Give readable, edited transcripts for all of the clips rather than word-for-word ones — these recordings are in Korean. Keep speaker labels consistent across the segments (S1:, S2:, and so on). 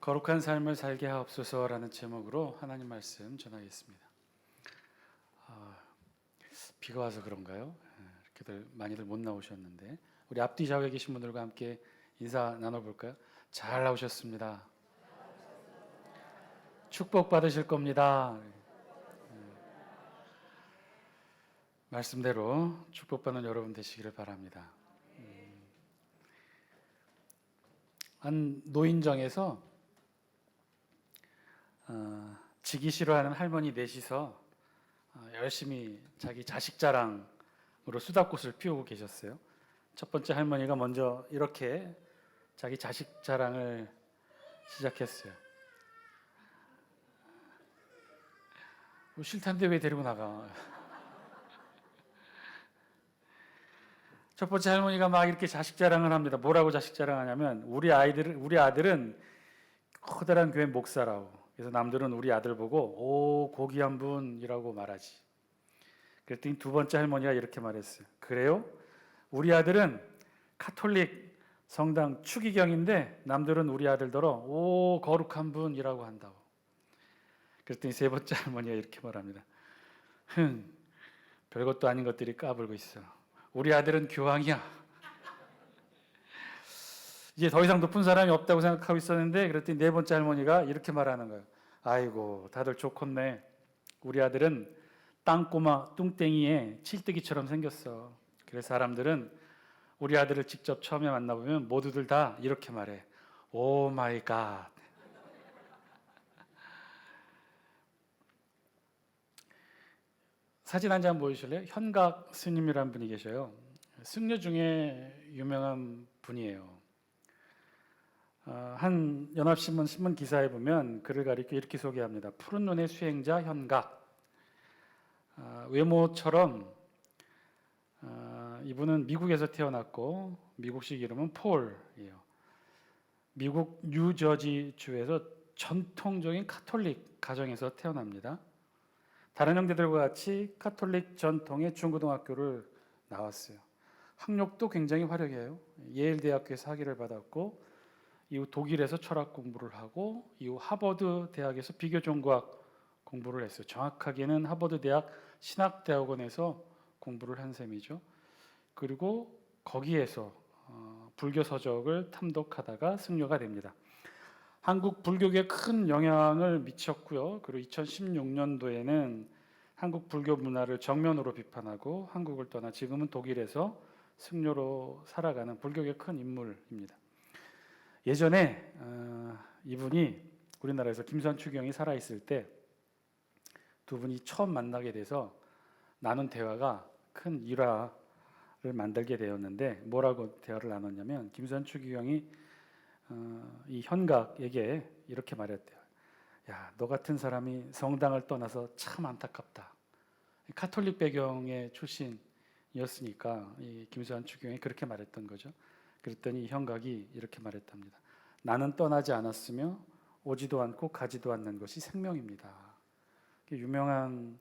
S1: 거룩한 삶을 살게 하옵소서라는 제목으로 하나님 말씀 전하겠습니다. 비가 와서 그런가요? 이렇게들 많이들 못 나오셨는데 우리 앞뒤 좌우에 계신 분들과 함께 인사 나눠볼까요? 잘 나오셨습니다. 축복 받으실 겁니다. 말씀대로 축복받는 여러분 되시기를 바랍니다. 한 노인정에서 지기 싫어하는 할머니 넷이서 열심히 자기 자식 자랑으로 수다꽃을 피우고 계셨어요. 첫 번째 할머니가 먼저 이렇게 자기 자식 자랑을 시작했어요. 싫다는데 왜 데리고 나가? 첫 번째 할머니가 막 이렇게 자식 자랑을 합니다. 뭐라고 자식 자랑하냐면 우리 아들은 커다란 교회 목사라고. 그래서 남들은 우리 아들 보고 오 고귀한 분이라고 말하지. 그랬더니 두 번째 할머니가 이렇게 말했어요. 그래요? 우리 아들은 카톨릭 성당 추기경인데 남들은 우리 아들더러 오 거룩한 분이라고 한다고. 그랬더니 세 번째 할머니가 이렇게 말합니다. 별것도 아닌 것들이 까불고 있어. 우리 아들은 교황이야. 이제 더 이상 높은 사람이 없다고 생각하고 있었는데 그랬더니 네 번째 할머니가 이렇게 말하는 거예요. 아이고 다들 좋겠네. 우리 아들은 땅꼬마 뚱땡이에 칠뜨기처럼 생겼어. 그래서 사람들은 우리 아들을 직접 처음에 만나보면 모두들 다 이렇게 말해. 오 마이 갓. 사진 한 장 보여주실래요? 현각 스님이라는 분이 계셔요. 승려 중에 유명한 분이에요. 한 연합신문 신문 기사에 보면 그를 가리켜 이렇게 소개합니다. 푸른 눈의 수행자 현각. 외모처럼 이분은 미국에서 태어났고 미국식 이름은 폴이에요. 미국 뉴저지 주에서 전통적인 카톨릭 가정에서 태어납니다. 다른 형제들과 같이 카톨릭 전통의 중고등학교를 나왔어요. 학력도 굉장히 화려해요. 예일 대학교에서 학위를 받았고 이후 독일에서 철학 공부를 하고 이후 하버드 대학에서 비교종과학 공부를 했어요. 정확하게는 하버드 대학 신학대학원에서 공부를 한 셈이죠. 그리고 거기에서 불교 서적을 탐독하다가 승려가 됩니다. 한국 불교계에 큰 영향을 미쳤고요. 그리고 2016년도에는 한국 불교 문화를 정면으로 비판하고 한국을 떠나 지금은 독일에서 승려로 살아가는 불교계 큰 인물입니다. 예전에 이분이 우리나라에서 김수환 추기경이 살아있을 때 두 분이 처음 만나게 돼서 나눈 대화가 큰 일화를 만들게 되었는데 뭐라고 대화를 나눴냐면 김수환 추기경이 이 현각에게 이렇게 말했대요. 야, 너 같은 사람이 성당을 떠나서 참 안타깝다. 카톨릭 배경의 출신이었으니까 이 김수환 추기경이 그렇게 말했던 거죠. 그랬더니 현각이 이렇게 말했답니다. 나는 떠나지 않았으며 오지도 않고 가지도 않는 것이 생명입니다. 유명한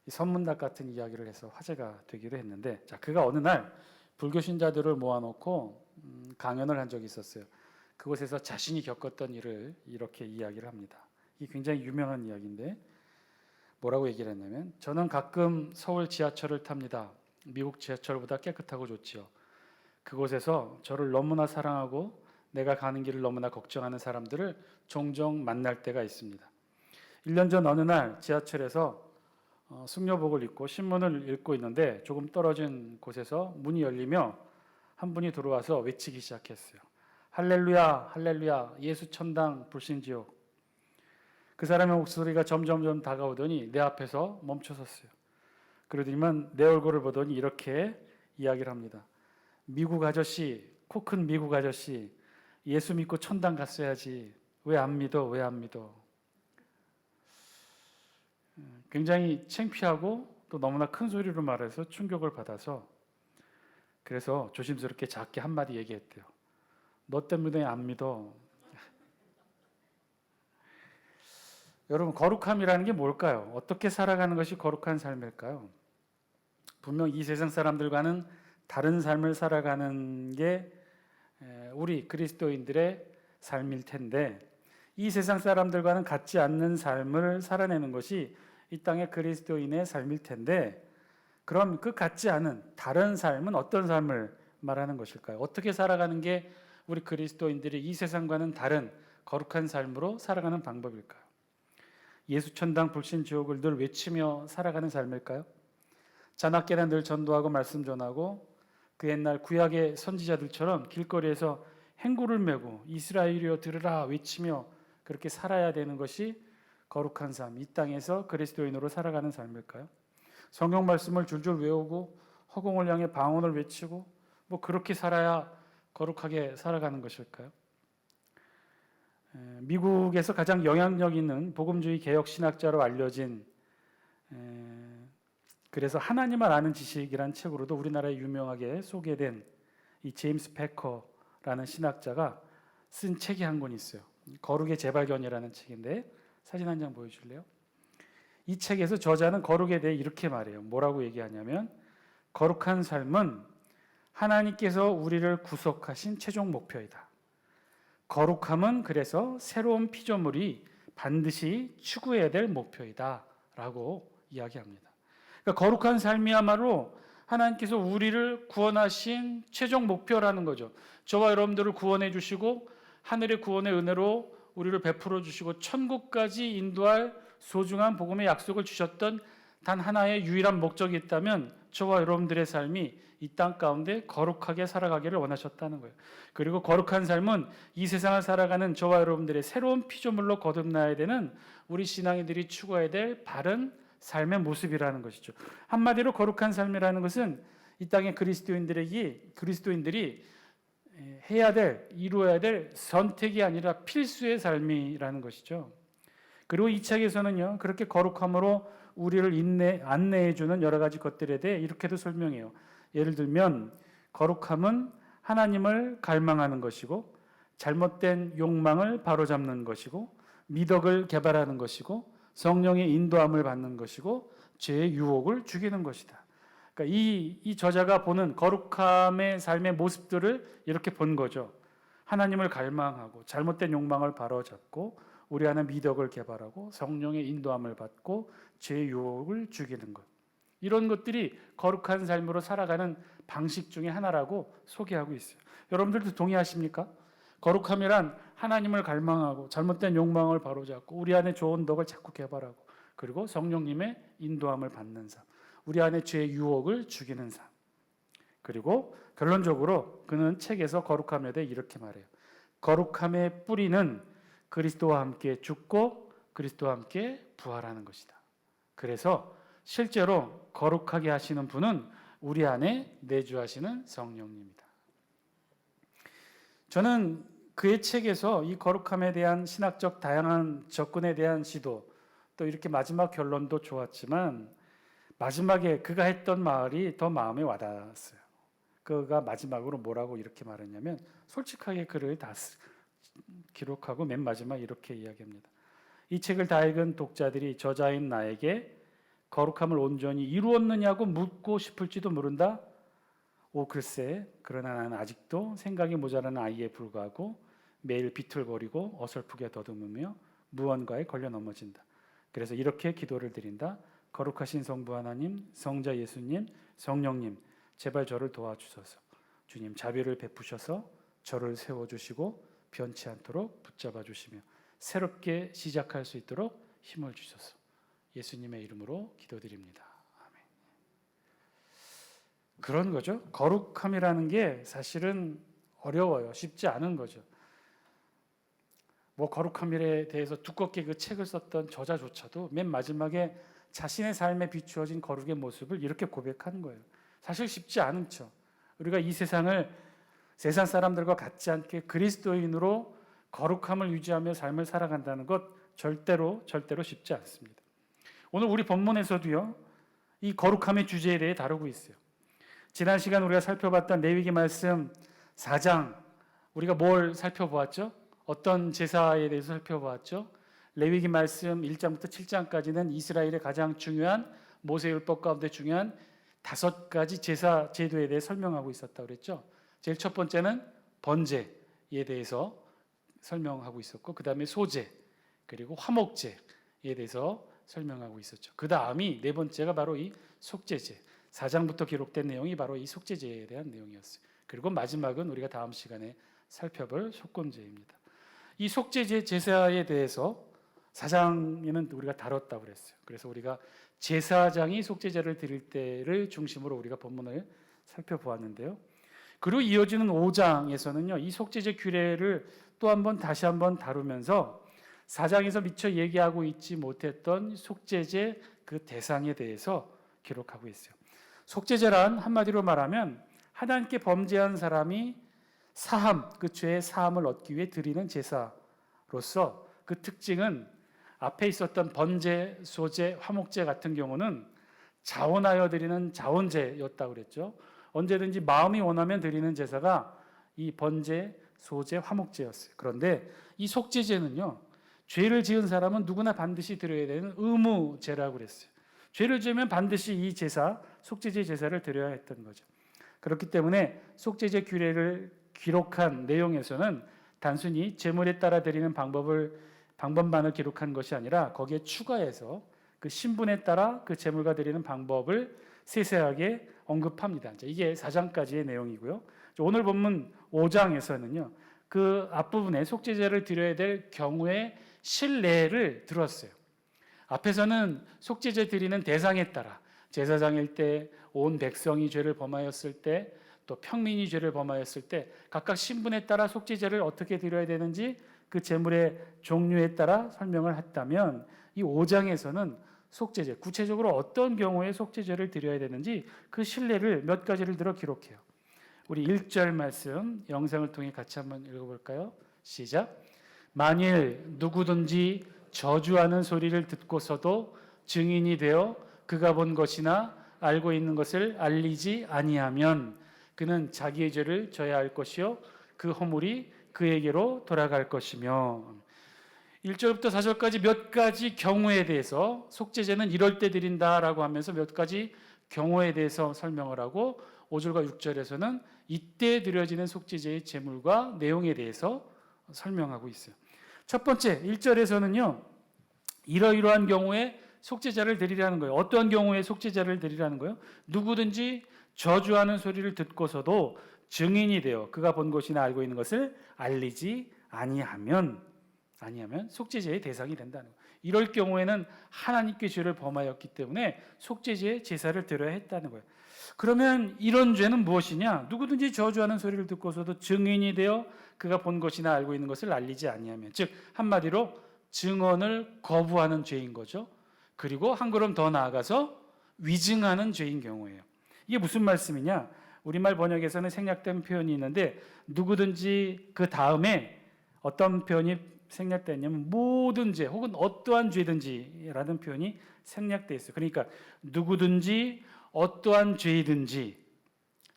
S1: 선문답 같은 이야기를 해서 화제가 되기도 했는데 자, 그가 어느 날 불교 신자들을 모아놓고 강연을 한 적이 있었어요. 그곳에서 자신이 겪었던 일을 이렇게 이야기를 합니다. 이게 굉장히 유명한 이야기인데 뭐라고 얘기를 했냐면 저는 가끔 서울 지하철을 탑니다. 미국 지하철보다 깨끗하고 좋지요. 그곳에서 저를 너무나 사랑하고 내가 가는 길을 너무나 걱정하는 사람들을 종종 만날 때가 있습니다. 1년 전 어느 날 지하철에서 승려복을 입고 신문을 읽고 있는데 조금 떨어진 곳에서 문이 열리며 한 분이 들어와서 외치기 시작했어요. 할렐루야, 할렐루야, 예수 천당 불신지옥. 그 사람의 목소리가 점점 다가오더니 내 앞에서 멈춰섰어요. 그러더니만 내 얼굴을 보더니 이렇게 이야기를 합니다. 미국 아저씨, 코 큰 미국 아저씨, 예수 믿고 천당 갔어야지. 왜 안 믿어? 왜 안 믿어? 굉장히 창피하고 또 너무나 큰 소리로 말해서 충격을 받아서 그래서 조심스럽게 작게 한마디 얘기했대요. 너 때문에 안 믿어. 여러분 거룩함이라는 게 뭘까요? 어떻게 살아가는 것이 거룩한 삶일까요? 분명 이 세상 사람들과는 다른 삶을 살아가는 게 우리 그리스도인들의 삶일 텐데 이 세상 사람들과는 같지 않는 삶을 살아내는 것이 이 땅의 그리스도인의 삶일 텐데, 그럼 그 같지 않은 다른 삶은 어떤 삶을 말하는 것일까요? 어떻게 살아가는 게 우리 그리스도인들이 이 세상과는 다른 거룩한 삶으로 살아가는 방법일까요? 예수 천당 불신 지옥을 늘 외치며 살아가는 삶일까요? 자나깨나 늘 전도하고 말씀 전하고 그 옛날 구약의 선지자들처럼 길거리에서 행구를 메고 이스라엘이여 들으라 외치며 그렇게 살아야 되는 것이 거룩한 삶, 이 땅에서 그리스도인으로 살아가는 삶일까요? 성경 말씀을 줄줄 외우고 허공을 향해 방언을 외치고 뭐 그렇게 살아야 거룩하게 살아가는 것일까요? 미국에서 가장 영향력 있는 복음주의 개혁 신학자로 알려진, 그래서 하나님을 아는 지식이란 책으로도 우리나라에 유명하게 소개된 이 제임스 패커라는 신학자가 쓴 책이 한 권 있어요. 거룩의 재발견이라는 책인데 사진 한 장 보여줄래요? 이 책에서 저자는 거룩에 대해 이렇게 말해요. 뭐라고 얘기하냐면, 거룩한 삶은 하나님께서 우리를 구속하신 최종 목표이다. 거룩함은 그래서 새로운 피조물이 반드시 추구해야 될 목표이다 라고 이야기합니다. 그러니까 거룩한 삶이야말로 하나님께서 우리를 구원하신 최종 목표라는 거죠. 저와 여러분들을 구원해 주시고 하늘의 구원의 은혜로 우리를 베풀어 주시고 천국까지 인도할 소중한 복음의 약속을 주셨던 단 하나의 유일한 목적이 있다면 저와 여러분들의 삶이 이 땅 가운데 거룩하게 살아가기를 원하셨다는 거예요. 그리고 거룩한 삶은 이 세상을 살아가는 저와 여러분들의 새로운 피조물로 거듭나야 되는 우리 신앙인들이 추구해야 될 바른 삶의 모습이라는 것이죠. 한마디로 거룩한 삶이라는 것은 이 땅의 그리스도인들이 해야 될, 이루어야 될 선택이 아니라 필수의 삶이라는 것이죠. 그리고 이 책에서는요, 그렇게 거룩함으로 우리를 안내해 주는 여러 가지 것들에 대해 이렇게도 설명해요. 예를 들면 거룩함은 하나님을 갈망하는 것이고, 잘못된 욕망을 바로잡는 것이고, 미덕을 개발하는 것이고, 성령의 인도함을 받는 것이고, 죄의 유혹을 죽이는 것이다. 그러니까 이 저자가 보는 거룩함의 삶의 모습들을 이렇게 본 거죠. 하나님을 갈망하고 잘못된 욕망을 바로잡고 우리 안에 미덕을 개발하고 성령의 인도함을 받고 죄의 유혹을 죽이는 것. 이런 것들이 거룩한 삶으로 살아가는 방식 중에 하나라고 소개하고 있어요. 여러분들도 동의하십니까? 거룩함이란 하나님을 갈망하고 잘못된 욕망을 바로잡고 우리 안에 좋은 덕을 자꾸 개발하고 그리고 성령님의 인도함을 받는 삶, 우리 안에 죄의 유혹을 죽이는 삶. 그리고 결론적으로 그는 책에서 거룩함에 대해 이렇게 말해요. 거룩함의 뿌리는 그리스도와 함께 죽고 그리스도와 함께 부활하는 것이다. 그래서 실제로 거룩하게 하시는 분은 우리 안에 내주하시는 성령님이다. 저는 그의 책에서 이 거룩함에 대한 신학적 다양한 접근에 대한 시도, 또 이렇게 마지막 결론도 좋았지만 마지막에 그가 했던 말이 더 마음에 와닿았어요. 그가 마지막으로 뭐라고 이렇게 말했냐면, 솔직하게 글을 다 기록하고 맨 마지막 이렇게 이야기합니다. 이 책을 다 읽은 독자들이 저자인 나에게 거룩함을 온전히 이루었느냐고 묻고 싶을지도 모른다. 오, 글쎄, 그러나 나는 아직도 생각이 모자라는 아이에 불과하고 매일 비틀거리고 어설프게 더듬으며 무언가에 걸려 넘어진다. 그래서 이렇게 기도를 드린다. 거룩하신 성부 하나님, 성자 예수님, 성령님, 제발 저를 도와주소서. 주님, 자비를 베푸셔서 저를 세워주시고 변치 않도록 붙잡아 주시며 새롭게 시작할 수 있도록 힘을 주소서. 예수님의 이름으로 기도드립니다. 아멘. 그런 거죠. 거룩함이라는 게 사실은 어려워요. 쉽지 않은 거죠. 뭐 거룩함에 대해서 두껍게 그 책을 썼던 저자조차도 맨 마지막에 자신의 삶에 비추어진 거룩의 모습을 이렇게 고백하는 거예요. 사실 쉽지 않죠. 우리가 이 세상을 세상 사람들과 같지 않게 그리스도인으로 거룩함을 유지하며 삶을 살아간다는 것 절대로 쉽지 않습니다. 오늘 우리 본문에서도요, 이 거룩함의 주제에 대해 다루고 있어요. 지난 시간 우리가 살펴봤던 레위기 말씀 4장, 우리가 뭘 살펴보았죠? 어떤 제사에 대해서 살펴보았죠? 레위기 말씀 1장부터 7장까지는 이스라엘의 가장 중요한 모세율법 가운데 중요한 5가지 제사 제도에 대해 설명하고 있었다고 그랬죠. 제일 첫 번째는 번제에 대해서 설명하고 있었고, 그 다음에 소제, 그리고 화목제에 대해서 설명하고 있었죠. 그 다음이 네 번째가 바로 이 속죄제, 4장부터 기록된 내용이 바로 이 속죄제에 대한 내용이었어요. 그리고 마지막은 우리가 다음 시간에 살펴볼 속건제입니다. 이 속죄제 제사에 대해서 4장에는 우리가 다뤘다고 그랬어요. 그래서 우리가 제사장이 속죄제를 드릴 때를 중심으로 우리가 본문을 살펴보았는데요. 그리고 이어지는 5장에서는요, 이 속죄제 규례를 또 한번 다시 한번 다루면서 4장에서 미처 얘기하고 있지 못했던 속죄제 그 대상에 대해서 기록하고 있어요. 속죄제란 한마디로 말하면 하나님께 범죄한 사람이 사함, 그 죄의 사함을 얻기 위해 드리는 제사로서 그 특징은 앞에 있었던 번제, 소제, 화목제 같은 경우는 자원하여 드리는 자원제였다고 그랬죠. 언제든지 마음이 원하면 드리는 제사가 이 번제, 소제, 화목제였어요. 그런데 이 속죄제는요, 죄를 지은 사람은 누구나 반드시 드려야 되는 의무제라고 그랬어요. 죄를 지으면 반드시 이 제사, 속죄제 제사를 드려야 했던 거죠. 그렇기 때문에 속죄제 규례를 기록한 내용에서는 단순히 제물에 따라 드리는 방법만을 기록한 것이 아니라 거기에 추가해서 그 신분에 따라 그 제물과 드리는 방법을 세세하게 언급합니다. 이게 4장까지의 내용이고요. 오늘 본문 5장에서는요, 그 앞부분에 속죄제를 드려야 될 경우의 실례를 들었어요. 앞에서는 속죄제 드리는 대상에 따라 제사장일 때, 온 백성이 죄를 범하였을 때, 또 평민이 죄를 범하였을 때 각각 신분에 따라 속죄제를 어떻게 드려야 되는지 그 제물의 종류에 따라 설명을 했다면, 이 5장에서는 속죄제, 구체적으로 어떤 경우에 속죄제를 드려야 되는지 그 실례를 몇 가지를 들어 기록해요. 우리 1절 말씀 영상을 통해 같이 한번 읽어볼까요? 시작. 만일 누구든지 저주하는 소리를 듣고서도 증인이 되어 그가 본 것이나 알고 있는 것을 알리지 아니하면 그는 자기의 죄를 져야 할 것이요 그 허물이 그에게로 돌아갈 것이며. 1절부터 4절까지 몇 가지 경우에 대해서 속죄제는 이럴 때 드린다라고 하면서 몇 가지 경우에 대해서 설명을 하고, 5절과 6절에서는 이때 드려지는 속죄제의 제물과 내용에 대해서 설명하고 있어요. 첫 번째 1절에서는요, 이러이러한 경우에 속죄제를 드리라는 거예요. 어떠한 경우에 속죄제를 드리라는 거예요? 누구든지 저주하는 소리를 듣고서도 증인이 되어 그가 본 것이나 알고 있는 것을 알리지 아니하면 속죄제의 대상이 된다는 거예요. 이럴 경우에는 하나님께 죄를 범하였기 때문에 속죄제의 제사를 드려야 했다는 거예요. 그러면 이런 죄는 무엇이냐? 누구든지 저주하는 소리를 듣고서도 증인이 되어 그가 본 것이나 알고 있는 것을 알리지 아니하면, 즉 한마디로 증언을 거부하는 죄인 거죠. 그리고 한 걸음 더 나아가서 위증하는 죄인 경우예요. 이게 무슨 말씀이냐? 우리말 번역에서는 생략된 표현이 있는데, 누구든지 그 다음에 어떤 표현이 생략됐냐면 모든 죄 혹은 어떠한 죄든지라는 표현이 생략되어 있어요. 그러니까 누구든지 어떠한 죄이든지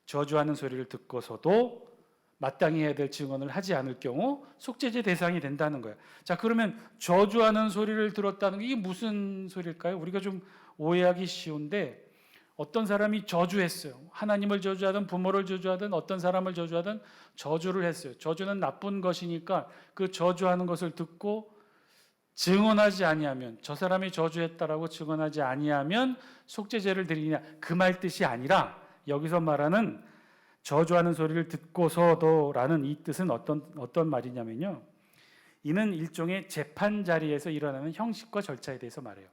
S1: 저주하는 소리를 듣고서도 마땅히 해야 될 증언을 하지 않을 경우 속죄제 대상이 된다는 거예요. 자, 그러면 저주하는 소리를 들었다는 게 이게 무슨 소리일까요? 우리가 좀 오해하기 쉬운데, 어떤 사람이 저주했어요. 하나님을 저주하든 부모를 저주하든 어떤 사람을 저주하든 저주를 했어요. 저주는 나쁜 것이니까 그 저주하는 것을 듣고 증언하지 아니하면, 저 사람이 저주했다라고 증언하지 아니하면 속죄제를 드리냐, 그 말 뜻이 아니라 여기서 말하는 저주하는 소리를 듣고서도라는 이 뜻은 어떤 말이냐면요, 이는 일종의 재판 자리에서 일어나는 형식과 절차에 대해서 말해요.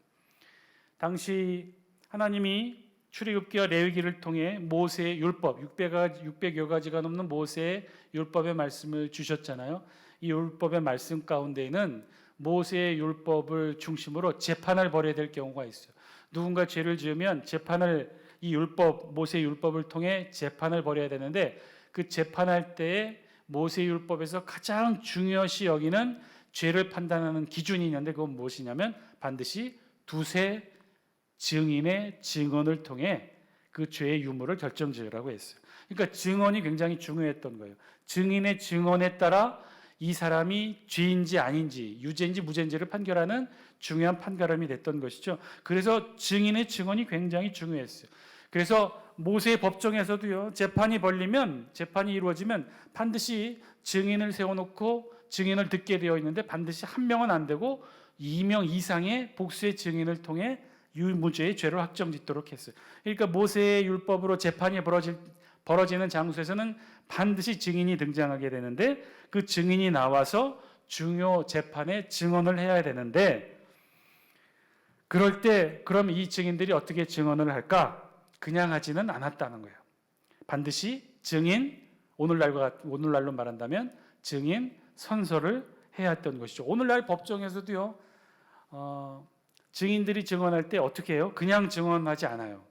S1: 당시 하나님이 출애굽기와 레위기를 통해 모세의 율법, 600여 가지가 넘는 모세의 율법의 말씀을 주셨잖아요. 이 율법의 말씀 가운데에는 모세의 율법을 중심으로 재판을 벌여야 될 경우가 있어요. 누군가 죄를 지으면 이 율법, 모세의 율법을 통해 재판을 벌여야 되는데, 그 재판할 때에 모세의 율법에서 가장 중요시 여기는 죄를 판단하는 기준이 있는데, 그건 무엇이냐면 반드시 두세 증인의 증언을 통해 그 죄의 유무를 결정지으라고 했어요. 그러니까 증언이 굉장히 중요했던 거예요. 증인의 증언에 따라 이 사람이 죄인지 아닌지, 유죄인지 무죄인지를 판결하는 중요한 판가름이 됐던 것이죠. 그래서 증인의 증언이 굉장히 중요했어요. 그래서 모세의 법정에서도요, 재판이 이루어지면 반드시 증인을 세워놓고 증인을 듣게 되어 있는데 반드시 한 명은 안 되고 2명 이상의 복수의 증인을 통해 유무죄의 죄를 확정짓도록 했어요. 그러니까 모세의 율법으로 재판이 벌어지는 장소에서는 반드시 증인이 등장하게 되는데 그 증인이 나와서 중요 재판에 증언을 해야 되는데 그럴 때 그럼 이 증인들이 어떻게 증언을 할까? 그냥 하지는 않았다는 거예요. 반드시 증인, 오늘날로 말한다면 증인 선서를 해야 했던 것이죠. 오늘날 법정에서도요, 증인들이 증언할 때 어떻게 해요? 그냥 증언하지 않아요.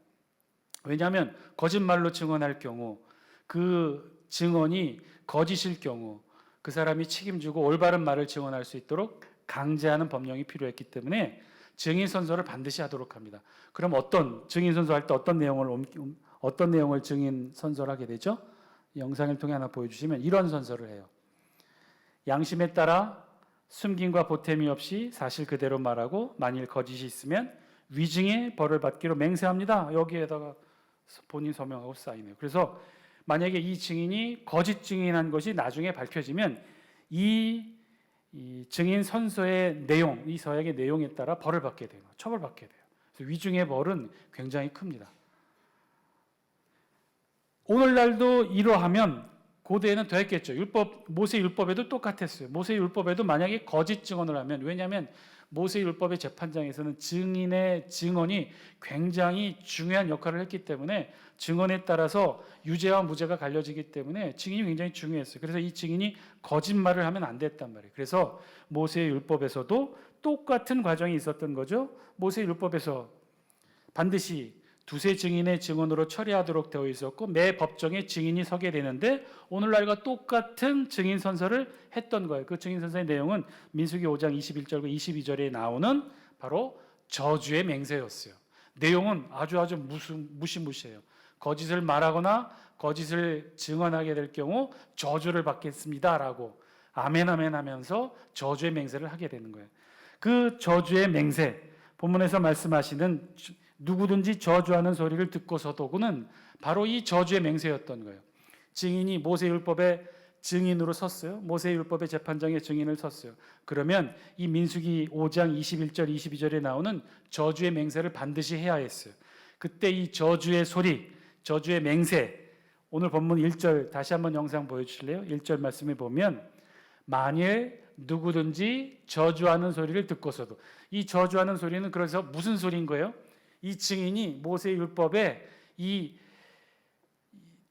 S1: 왜냐하면 거짓말로 증언할 경우, 그 증언이 거짓일 경우 그 사람이 책임지고 올바른 말을 증언할 수 있도록 강제하는 법령이 필요했기 때문에 증인 선서를 반드시 하도록 합니다. 그럼 증인 선서할 때 어떤 내용을 증인 선서를 하게 되죠? 영상을 통해 하나 보여주시면 이런 선서를 해요. 양심에 따라 숨김과 보탬이 없이 사실 그대로 말하고 만일 거짓이 있으면 위증의 벌을 받기로 맹세합니다. 여기에다가 본인 서명하고 사인해요. 그래서 만약에 이 증인이 거짓 증인한 것이 나중에 밝혀지면 이 증인 선서의 내용, 이 서약의 내용에 따라 벌을 받게 돼요. 처벌받게 돼요. 그래서 위증의 벌은 굉장히 큽니다. 오늘날도 이러하면 고대에는 더했겠죠. 모세 율법에도 똑같았어요. 모세 율법에도 만약에 거짓 증언을 하면, 왜냐하면 모세 율법의 재판장에서는 증인의 증언이 굉장히 중요한 역할을 했기 때문에 증언에 따라서 유죄와 무죄가 갈려지기 때문에 증인이 굉장히 중요했어요. 그래서 이 증인이 거짓말을 하면 안 됐단 말이에요. 그래서 모세 율법에서도 똑같은 과정이 있었던 거죠. 모세 율법에서 반드시 두세 증인의 증언으로 처리하도록 되어 있었고 매 법정에 증인이 서게 되는데 오늘날과 똑같은 증인 선서를 했던 거예요. 그 증인 선서의 내용은 민수기 5장 21절과 22절에 나오는 바로 저주의 맹세였어요. 내용은 아주 무시무시해요. 거짓을 말하거나 거짓을 증언하게 될 경우 저주를 받겠습니다라고 아멘 아멘 하면서 저주의 맹세를 하게 되는 거예요. 그 저주의 맹세, 본문에서 말씀하시는 누구든지 저주하는 소리를 듣고서도는 바로 이 저주의 맹세였던 거예요. 증인이 모세율법의 증인으로 섰어요. 모세율법의 재판장의 증인을 섰어요. 그러면 이 민수기 5장 21절 22절에 나오는 저주의 맹세를 반드시 해야 했어요. 그때 이 저주의 소리, 저주의 맹세, 오늘 본문 1절 다시 한번 영상 보여주실래요? 1절 말씀에 보면 만일 누구든지 저주하는 소리를 듣고서도, 이 저주하는 소리는 그래서 무슨 소리인 거예요? 이 증인이 모세율법에 이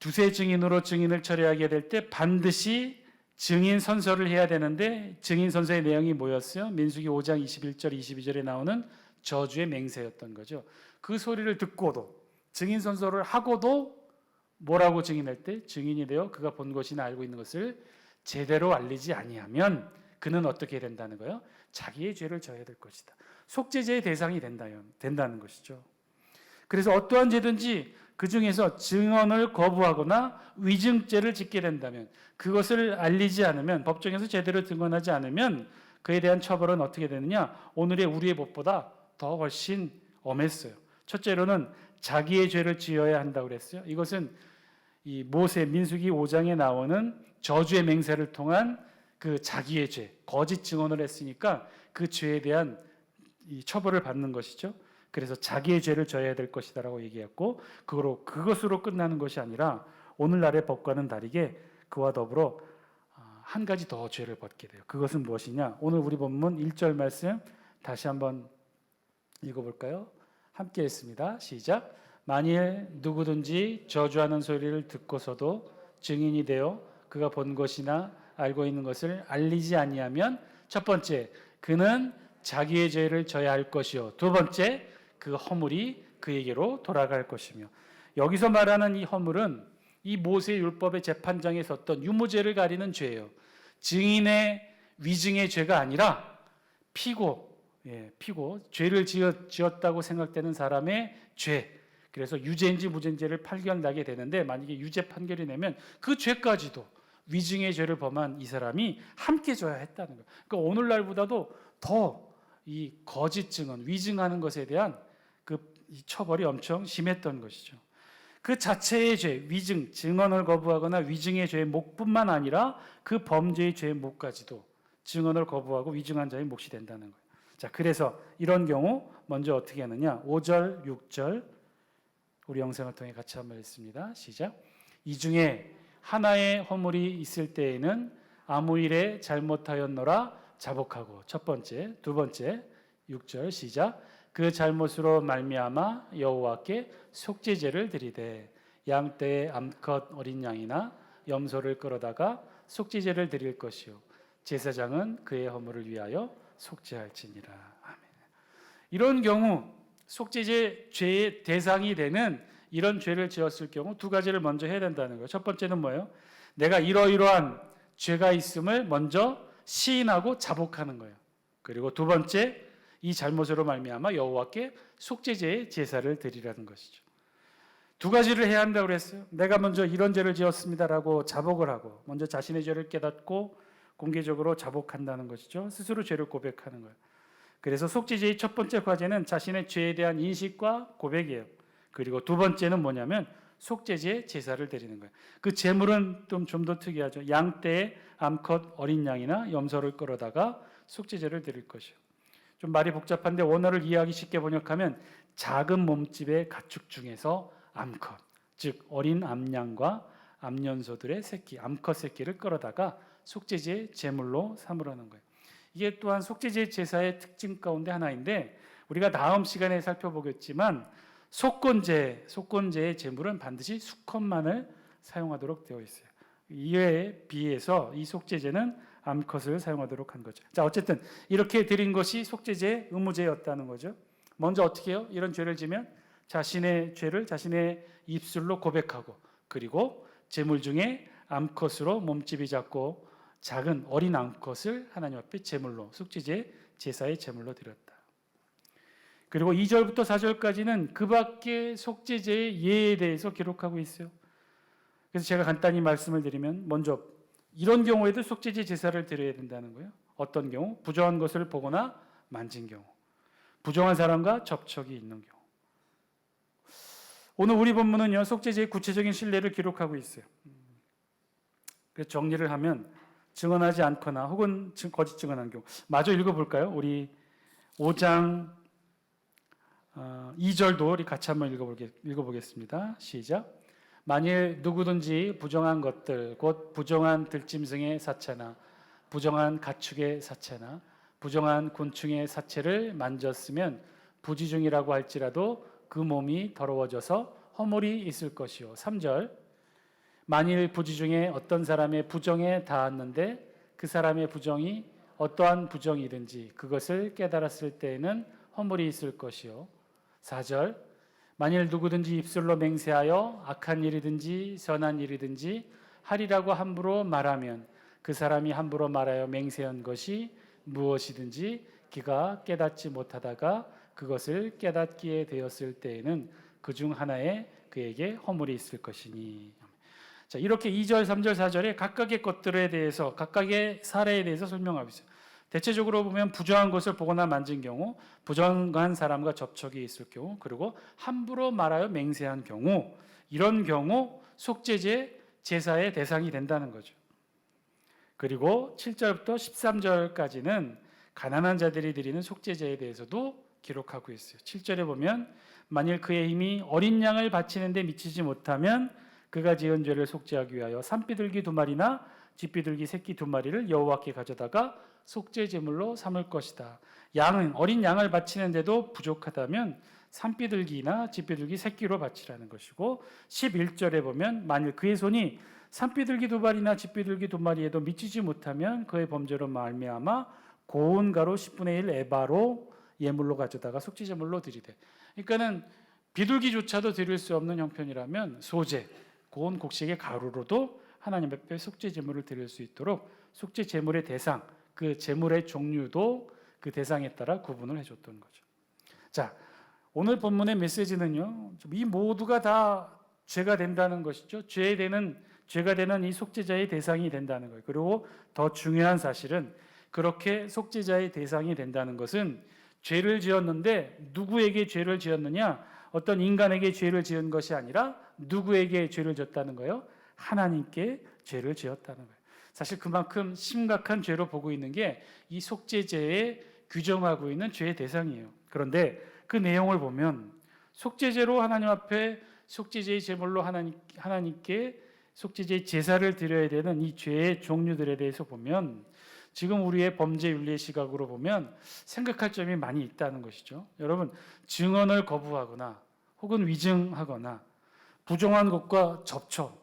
S1: 두세 증인으로 증인을 처리하게 될 때 반드시 증인 선서를 해야 되는데 증인 선서의 내용이 뭐였어요? 민수기 5장 21절 22절에 나오는 저주의 맹세였던 거죠. 그 소리를 듣고도 증인 선서를 하고도 뭐라고 증인할 때 증인이 되어 그가 본 것이나 알고 있는 것을 제대로 알리지 아니하면 그는 어떻게 된다는 거예요? 자기의 죄를 져야 될 것이다. 속죄죄의 대상이 된다는 것이죠. 그래서 어떠한 죄든지 그 중에서 증언을 거부하거나 위증죄를 짓게 된다면 그것을 알리지 않으면 법정에서 제대로 증언하지 않으면 그에 대한 처벌은 어떻게 되느냐? 오늘의 우리의 법보다 더 훨씬 엄했어요. 첫째로는 자기의 죄를 지어야 한다고 그랬어요. 이것은 이 모세 민수기 5장에 나오는 저주의 맹세를 통한 그 자기의 죄, 거짓 증언을 했으니까 그 죄에 대한 이 처벌을 받는 것이죠. 그래서 자기의 죄를 져야 될 것이다라고 얘기했고 그것으로 끝나는 것이 아니라 오늘날의 법과는 다르게 그와 더불어 한 가지 더 죄를 받게 돼요. 그것은 무엇이냐? 오늘 우리 본문 1절 말씀 다시 한번 읽어볼까요? 함께 읽습니다. 시작. 만일 누구든지 저주하는 소리를 듣고서도 증인이 되어 그가 본 것이나 알고 있는 것을 알리지 아니하면 첫 번째, 그는 자기의 죄를 져야 할 것이요. 두 번째, 그 허물이 그에게로 돌아갈 것이며. 여기서 말하는 이 허물은 이 모세 율법의 재판장에 섰던 유무죄를 가리는 죄예요. 증인의 위증의 죄가 아니라 피고, 죄를 지었다고 생각되는 사람의 죄. 그래서 유죄인지 무죄인지를 판결나게 되는데 만약에 유죄 판결이 내면 그 죄까지도 위증의 죄를 범한 이 사람이 함께 져야 했다는 거예요. 그러니까 오늘날보다도 더 이 거짓 증언, 위증하는 것에 대한 이 처벌이 엄청 심했던 것이죠. 그 자체의 죄, 위증, 증언을 거부하거나 위증의 죄의 목뿐만 아니라 그 범죄의 죄의 목까지도 증언을 거부하고 위증한 자의 몫이 된다는 거예요. 자, 그래서 이런 경우 먼저 어떻게 하느냐? 5절, 6절 우리 영상을 통해 같이 한번 읽습니다. 시작. 이 중에 하나의 허물이 있을 때에는 아무 일에 잘못하였노라 자복하고. 첫 번째, 두 번째 6절 시작. 그 잘못으로 말미암아 여호와께 속죄제를 드리되 양떼의 암컷 어린 양이나 염소를 끌어다가 속죄제를 드릴 것이요 제사장은 그의 허물을 위하여 속죄할지니라. 아멘. 이런 경우 속죄제 죄의 대상이 되는 이런 죄를 지었을 경우 두 가지를 먼저 해야 된다는 거예요. 첫 번째는 뭐예요? 내가 이러이러한 죄가 있음을 먼저 시인하고 자복하는 거예요. 그리고 두 번째, 이 잘못으로 말미암아 여호와께 속죄제의 제사를 드리라는 것이죠. 두 가지를 해야 한다고 그랬어요. 내가 먼저 이런 죄를 지었습니다라고 자복을 하고 먼저 자신의 죄를 깨닫고 공개적으로 자복한다는 것이죠. 스스로 죄를 고백하는 거예요. 그래서 속죄제의 첫 번째 과제는 자신의 죄에 대한 인식과 고백이에요. 그리고 두 번째는 뭐냐면 속죄제 제사를 드리는 거예요. 그 제물은 좀 더 특이하죠. 양떼의 암컷 어린 양이나 염소를 끌어다가 속죄제를 드릴 것이요. 좀 말이 복잡한데 원어를 이해하기 쉽게 번역하면 작은 몸집의 가축 중에서 암컷, 즉 어린 암양과 암연소들의 새끼, 암컷 새끼를 끌어다가 속죄제 제물로 삼으라는 거예요. 이게 또한 속죄제 제사의 특징 가운데 하나인데 우리가 다음 시간에 살펴보겠지만 속건제의 제물은 반드시 수컷만을 사용하도록 되어 있어요. 이에 비해서 이 속죄제는 암컷을 사용하도록 한 거죠. 자, 어쨌든 이렇게 드린 것이 속죄제의 의무제였다는 거죠. 먼저 어떻게 해요? 이런 죄를 지면 자신의 죄를 자신의 입술로 고백하고 그리고 제물 중에 암컷으로 몸집이 작고 작은 어린 암컷을 하나님 앞에 제물로 속죄제 제사의 제물로 드렸다. 그리고 2절부터 4절까지는 그 밖에 속죄제의 예에 대해서 기록하고 있어요. 그래서 제가 간단히 말씀을 드리면 먼저 이런 경우에도 속죄제 제사를 드려야 된다는 거예요. 어떤 경우? 부정한 것을 보거나 만진 경우. 부정한 사람과 접촉이 있는 경우. 오늘 우리 본문은요. 속죄제의 구체적인 신뢰를 기록하고 있어요. 그래서 정리를 하면 증언하지 않거나 혹은 거짓 증언한 경우. 마저 읽어볼까요? 우리 5장 2절도 우리 같이 한번 읽어보겠습니다. 시작. 만일 누구든지 부정한 것들 곧 부정한 들짐승의 사체나 부정한 가축의 사체나 부정한 곤충의 사체를 만졌으면 부지중이라고 할지라도 그 몸이 더러워져서 허물이 있을 것이요. 3절. 만일 부지 중에 어떤 사람의 부정에 닿았는데 그 사람의 부정이 어떠한 부정이든지 그것을 깨달았을 때에는 허물이 있을 것이요. 4절. 만일 누구든지 입술로 맹세하여 악한 일이든지 선한 일이든지 하리라고 함부로 말하면 그 사람이 함부로 말하여 맹세한 것이 무엇이든지 그가 깨닫지 못하다가 그것을 깨닫게 되었을 때에는 그중 하나에 그에게 허물이 있을 것이니. 자, 이렇게 2절, 3절, 4절에 각각의 것들에 대해서 각각의 사례에 대해서 설명하고 있어요. 대체적으로 보면 부정한 것을 보거나 만진 경우, 부정한 사람과 접촉이 있을 경우, 그리고 함부로 말하여 맹세한 경우, 이런 경우 속죄제 제사의 대상이 된다는 거죠. 그리고 7절부터 13절까지는 가난한 자들이 드리는 속죄제에 대해서도 기록하고 있어요. 7절에 보면 만일 그의 힘이 어린 양을 바치는데 미치지 못하면 그가 지은 죄를 속죄하기 위하여 산비둘기 2마리나 쥐비둘기 새끼 2마리를 여호와께 가져다가 속죄 제물로 삼을 것이다. 양은 어린 양을 바치는데도 부족하다면 산비둘기나 쥐비둘기 새끼로 바치라는 것이고 11절에 보면 만일 그의 손이 산비둘기 2마리나 쥐비둘기 2마리에도 미치지 못하면 그의 범죄로 말미암아 고운 가루 10분의 1 에바로 예물로 가져다가 속죄 제물로 드리되. 그러니까는 비둘기조차도 드릴 수 없는 형편이라면 소재, 고운 곡식의 가루로도 하나님 앞에 속죄 제물을 드릴 수 있도록 속죄 제물의 대상, 그 제물의 종류도 그 대상에 따라 구분을 해줬던 거죠. 자, 오늘 본문의 메시지는요, 이 모두가 다 죄가 된다는 것이죠. 죄가 되는 이 속죄자의 대상이 된다는 거예요. 그리고 더 중요한 사실은 그렇게 속죄자의 대상이 된다는 것은 죄를 지었는데 누구에게 죄를 지었느냐? 어떤 인간에게 죄를 지은 것이 아니라 누구에게 죄를 졌다는 거예요? 하나님께 죄를 지었다는 거예요. 사실 그만큼 심각한 죄로 보고 있는 게 이 속죄제에 규정하고 있는 죄의 대상이에요. 그런데 그 내용을 보면 속죄제로 하나님 앞에 속죄제의 제물로 하나님께 속죄제의 제사를 드려야 되는 이 죄의 종류들에 대해서 보면 지금 우리의 범죄 윤리의 시각으로 보면 생각할 점이 많이 있다는 것이죠. 여러분, 증언을 거부하거나 혹은 위증하거나 부정한 것과 접촉,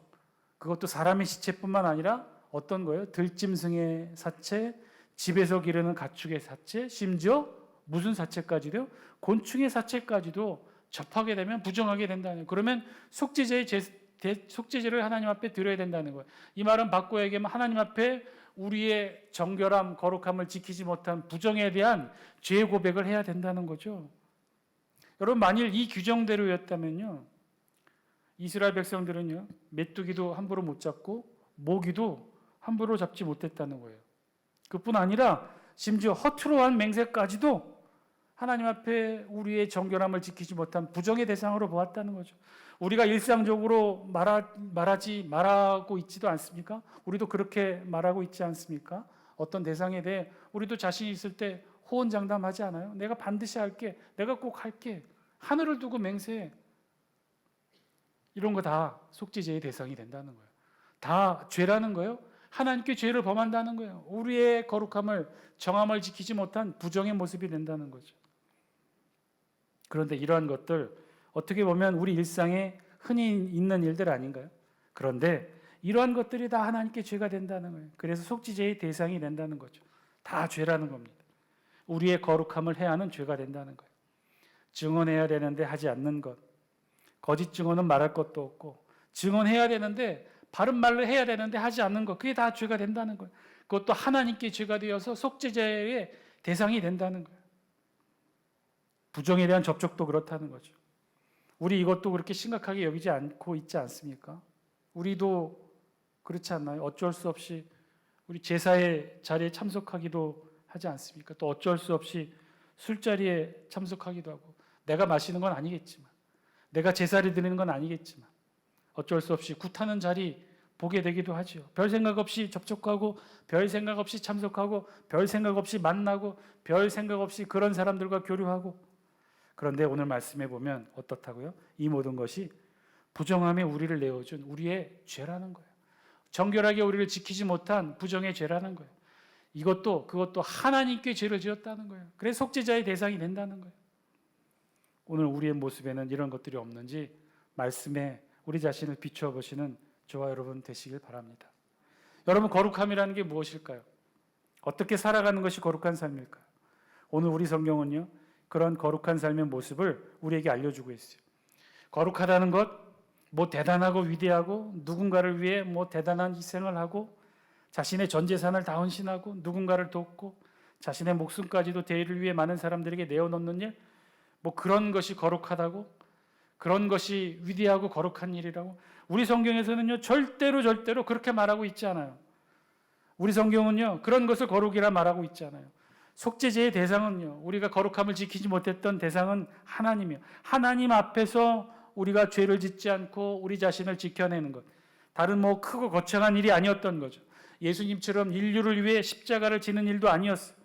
S1: 그것도 사람의 시체뿐만 아니라 어떤 거예요? 들짐승의 사체, 집에서 기르는 가축의 사체, 심지어 무슨 사체까지도 곤충의 사체까지도 접하게 되면 부정하게 된다는 거예요. 그러면 속죄제를 하나님 앞에 드려야 된다는 거예요. 이 말은 바꿔 얘기하면 하나님 앞에 우리의 정결함, 거룩함을 지키지 못한 부정에 대한 죄 고백을 해야 된다는 거죠. 여러분, 만일 이 규정대로였다면요, 이스라엘 백성들은요, 메뚜기도 함부로 못 잡고 모기도 함부로 잡지 못했다는 거예요. 그뿐 아니라 심지어 허투루 한 맹세까지도 하나님 앞에 우리의 정결함을 지키지 못한 부정의 대상으로 보았다는 거죠. 우리가 일상적으로 말하지 말하고 있지도 않습니까? 우리도 그렇게 말하고 있지 않습니까? 어떤 대상에 대해 우리도 자신 있을 때 호언장담하지 않아요? 내가 반드시 할게, 내가 꼭 할게, 하늘을 두고 맹세해. 이런 거 다 속죄제의 대상이 된다는 거예요. 다 죄라는 거예요. 하나님께 죄를 범한다는 거예요. 우리의 거룩함을, 정함을 지키지 못한 부정의 모습이 된다는 거죠. 그런데 이러한 것들 어떻게 보면 우리 일상에 흔히 있는 일들 아닌가요? 그런데 이러한 것들이 다 하나님께 죄가 된다는 거예요. 그래서 속죄제의 대상이 된다는 거죠. 다 죄라는 겁니다. 우리의 거룩함을 해하는 죄가 된다는 거예요. 증언해야 되는데 하지 않는 것, 거짓 증언은 말할 것도 없고, 증언해야 되는데 바른 말을 해야 되는데 하지 않는 것, 그게 다 죄가 된다는 거예요. 그것도 하나님께 죄가 되어서 속죄제의 대상이 된다는 거예요. 부정에 대한 접촉도 그렇다는 거죠. 우리 이것도 그렇게 심각하게 여기지 않고 있지 않습니까? 우리도 그렇지 않나요? 어쩔 수 없이 우리 제사의 자리에 참석하기도 하지 않습니까? 또 어쩔 수 없이 술자리에 참석하기도 하고, 내가 마시는 건 아니겠지만, 내가 제사를 드리는 건 아니겠지만 어쩔 수 없이 굿하는 자리 보게 되기도 하죠. 별 생각 없이 접촉하고, 별 생각 없이 참석하고, 별 생각 없이 만나고, 별 생각 없이 그런 사람들과 교류하고. 그런데 오늘 말씀해 보면 어떻다고요? 이 모든 것이 부정함에 우리를 내어준 우리의 죄라는 거예요. 정결하게 우리를 지키지 못한 부정의 죄라는 거예요. 그것도 하나님께 죄를 지었다는 거예요. 그래서 속죄자의 대상이 된다는 거예요. 오늘 우리의 모습에는 이런 것들이 없는지 말씀에 우리 자신을 비추어 보시는 저와 여러분 되시길 바랍니다. 여러분, 거룩함이라는 게 무엇일까요? 어떻게 살아가는 것이 거룩한 삶일까요? 오늘 우리 성경은요, 그런 거룩한 삶의 모습을 우리에게 알려주고 있어요. 거룩하다는 것, 뭐 대단하고 위대하고 누군가를 위해 뭐 대단한 희생을 하고 자신의 전 재산을 다 헌신하고 누군가를 돕고 자신의 목숨까지도 대의를 위해 많은 사람들에게 내어놓는 일, 뭐 그런 것이 거룩하다고, 그런 것이 위대하고 거룩한 일이라고 우리 성경에서는요 절대로 그렇게 말하고 있지 않아요. 우리 성경은요 그런 것을 거룩이라 말하고 있지 않아요. 속죄제의 대상은요, 우리가 거룩함을 지키지 못했던 대상은 하나님이에요. 하나님 앞에서 우리가 죄를 짓지 않고 우리 자신을 지켜내는 것, 다른 뭐 크고 거창한 일이 아니었던 거죠. 예수님처럼 인류를 위해 십자가를 지는 일도 아니었어요.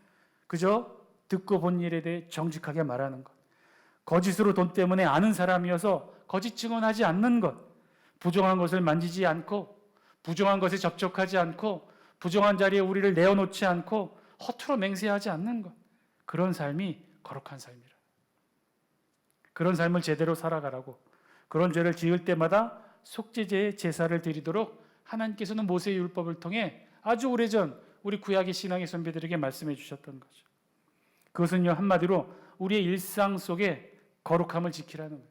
S1: 그저 듣고 본 일에 대해 정직하게 말하는 것, 거짓으로 돈 때문에 아는 사람이어서 거짓 증언하지 않는 것, 부정한 것을 만지지 않고 부정한 것에 접촉하지 않고 부정한 자리에 우리를 내어놓지 않고 허투루 맹세하지 않는 것, 그런 삶이 거룩한 삶이라. 그런 삶을 제대로 살아가라고, 그런 죄를 지을 때마다 속죄제의 제사를 드리도록 하나님께서는 모세의 율법을 통해 아주 오래전 우리 구약의 신앙의 선배들에게 말씀해 주셨던 거죠. 그것은요 한마디로 우리의 일상 속에 거룩함을 지키라는 거예요.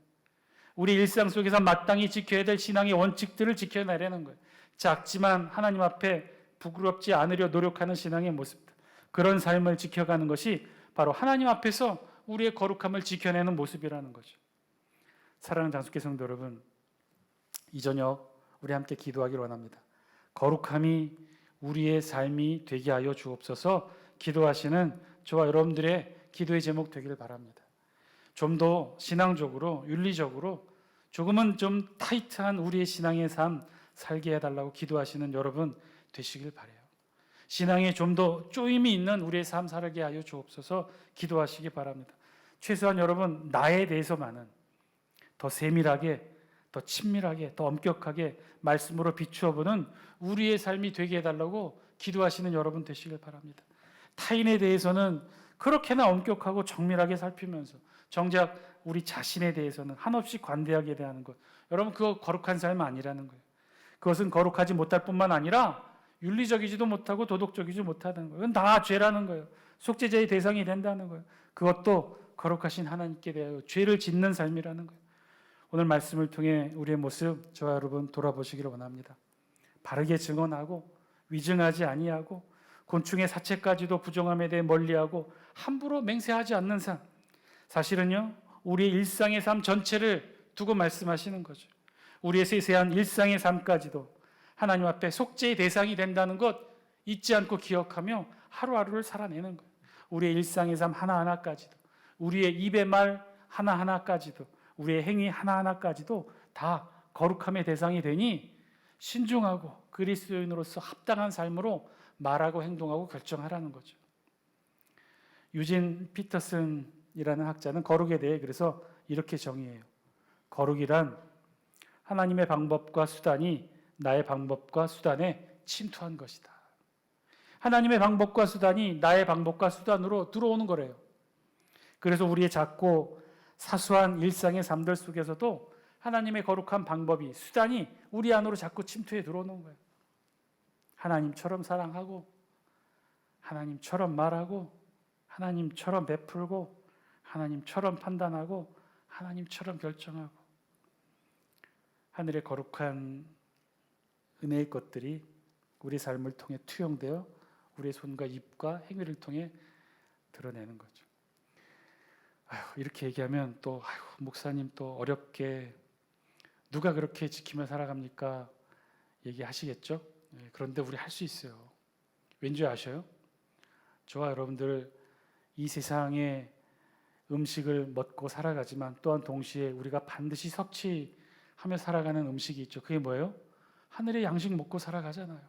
S1: 우리 일상 속에서 마땅히 지켜야 될 신앙의 원칙들을 지켜내라는 거예요. 작지만 하나님 앞에 부끄럽지 않으려 노력하는 신앙의 모습들, 그런 삶을 지켜가는 것이 바로 하나님 앞에서 우리의 거룩함을 지켜내는 모습이라는 거죠. 사랑하는 장숙회 성도 여러분, 이 저녁 우리 함께 기도하기를 원합니다. 거룩함이 우리의 삶이 되게 하여 주옵소서 기도하시는 저와 여러분들의 기도의 제목 되기를 바랍니다. 좀 더 신앙적으로, 윤리적으로 조금은 좀 타이트한 우리의 신앙의 삶 살게 해달라고 기도하시는 여러분 되시길 바라요. 신앙에 좀 더 쪼임이 있는 우리의 삶 살게 하여 주옵소서. 기도하시기 바랍니다. 최소한 여러분, 나에 대해서만은 더 세밀하게, 더 친밀하게, 더 엄격하게 말씀으로 비추어 보는 우리의 삶이 되게 해달라고 기도하시는 여러분 되시길 바랍니다. 타인에 대해서는 그렇게나 엄격하고 정밀하게 살피면서 정작 우리 자신에 대해서는 한없이 관대하게 대하는 것, 여러분, 그거 거룩한 삶 아니라는 거예요. 그것은 거룩하지 못할 뿐만 아니라 윤리적이지도 못하고 도덕적이지 못하다는 거예요. 그건 다 죄라는 거예요. 속죄제의 대상이 된다는 거예요. 그것도 거룩하신 하나님께 대하여 죄를 짓는 삶이라는 거예요. 오늘 말씀을 통해 우리의 모습, 저와 여러분 돌아보시기를 원합니다. 바르게 증언하고 위증하지 아니하고 곤충의 사체까지도 부정함에 대해 멀리하고 함부로 맹세하지 않는 삶, 사실은요 우리의 일상의 삶 전체를 두고 말씀하시는 거죠. 우리의 세세한 일상의 삶까지도 하나님 앞에 속죄의 대상이 된다는 것 잊지 않고 기억하며 하루하루를 살아내는 거예요. 우리의 일상의 삶 하나하나까지도, 우리의 입의 말 하나하나까지도, 우리의 행위 하나하나까지도 다 거룩함의 대상이 되니 신중하고 그리스도인으로서 합당한 삶으로 말하고 행동하고 결정하라는 거죠. 유진 피터슨이라는 학자는 거룩에 대해 그래서 이렇게 정의해요. 거룩이란 하나님의 방법과 수단이 나의 방법과 수단에 침투한 것이다. 하나님의 방법과 수단이 나의 방법과 수단으로 들어오는 거래요. 그래서 우리의 작고 사소한 일상의 삶들 속에서도 하나님의 거룩한 방법이, 수단이 우리 안으로 자꾸 침투해 들어오는 거예요. 하나님처럼 사랑하고, 하나님처럼 말하고, 하나님처럼 베풀고, 하나님처럼 판단하고, 하나님처럼 결정하고, 하늘의 거룩한 은혜의 것들이 우리 삶을 통해 투영되어 우리의 손과 입과 행위를 통해 드러내는 거죠. 이렇게 얘기하면 또 목사님 또 어렵게 누가 그렇게 지키며 살아갑니까? 얘기하시겠죠? 그런데 우리 할 수 있어요. 왠지 아셔요? 저와 여러분들 이 세상에 음식을 먹고 살아가지만 또한 동시에 우리가 반드시 섭취하며 살아가는 음식이 있죠. 그게 뭐예요? 하늘의 양식 먹고 살아가잖아요.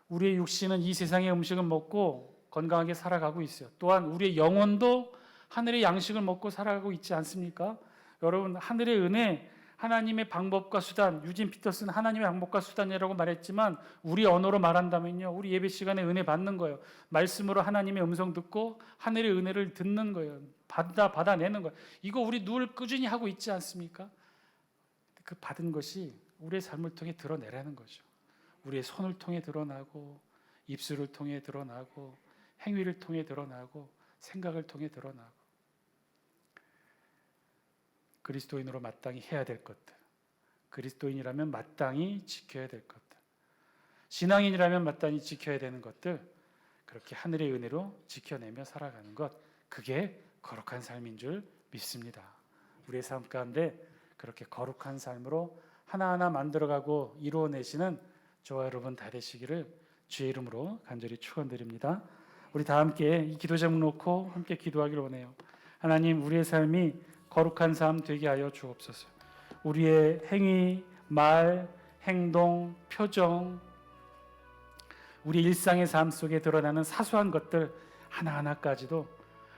S1: 우리의 육신은 이 세상의 음식을 먹고 건강하게 살아가고 있어요. 또한 우리의 영혼도 하늘의 양식을 먹고 살아가고 있지 않습니까? 여러분, 하늘의 은혜, 하나님의 방법과 수단, 유진 피터슨 하나님의 방법과 수단이라고 말했지만 우리 언어로 말한다면요, 우리 예배 시간에 은혜 받는 거예요. 말씀으로 하나님의 음성 듣고 하늘의 은혜를 듣는 거예요. 받아내는 거예요. 이거 우리 늘 꾸준히 하고 있지 않습니까? 그 받은 것이 우리의 삶을 통해 드러내라는 거죠. 우리의 손을 통해 드러나고, 입술을 통해 드러나고, 행위를 통해 드러나고, 생각을 통해 드러나고, 그리스도인으로 마땅히 해야 될 것들, 그리스도인이라면 마땅히 지켜야 될 것들, 신앙인이라면 마땅히 지켜야 되는 것들, 그렇게 하늘의 은혜로 지켜내며 살아가는 것, 그게 거룩한 삶인 줄 믿습니다. 우리의 삶 가운데 그렇게 거룩한 삶으로 하나하나 만들어가고 이루어내시는 저와 여러분 다 되시기를 주의 이름으로 간절히 축원드립니다. 우리 다 함께 이 기도 제목 놓고 함께 기도하기를 원해요. 하나님, 우리의 삶이 거룩한 삶 되게 하여 주옵소서. 우리의 행위, 말, 행동, 표정, 우리 일상의 삶 속에 드러나는 사소한 것들 하나하나까지도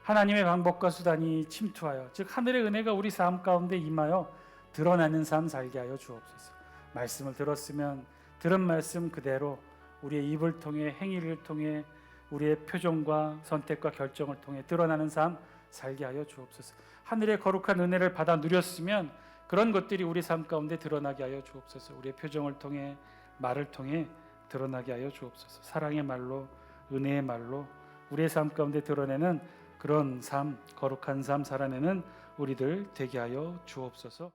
S1: 하나님의 방법과 수단이 침투하여, 즉 하늘의 은혜가 우리 삶 가운데 임하여 드러나는 삶 살게 하여 주옵소서. 말씀을 들었으면 들은 말씀 그대로 우리의 입을 통해, 행위를 통해, 우리의 표정과 선택과 결정을 통해 드러나는 삶 살게 하여 주옵소서. 하늘의 거룩한 은혜를 받아 누렸으면 그런 것들이 우리 삶 가운데 드러나게 하여 주옵소서. 우리의 표정을 통해, 말을 통해 드러나게 하여 주옵소서. 사랑의 말로, 은혜의 말로 우리의 삶 가운데 드러내는 그런 삶, 거룩한 삶 살아내는 우리들 되게 하여 주옵소서.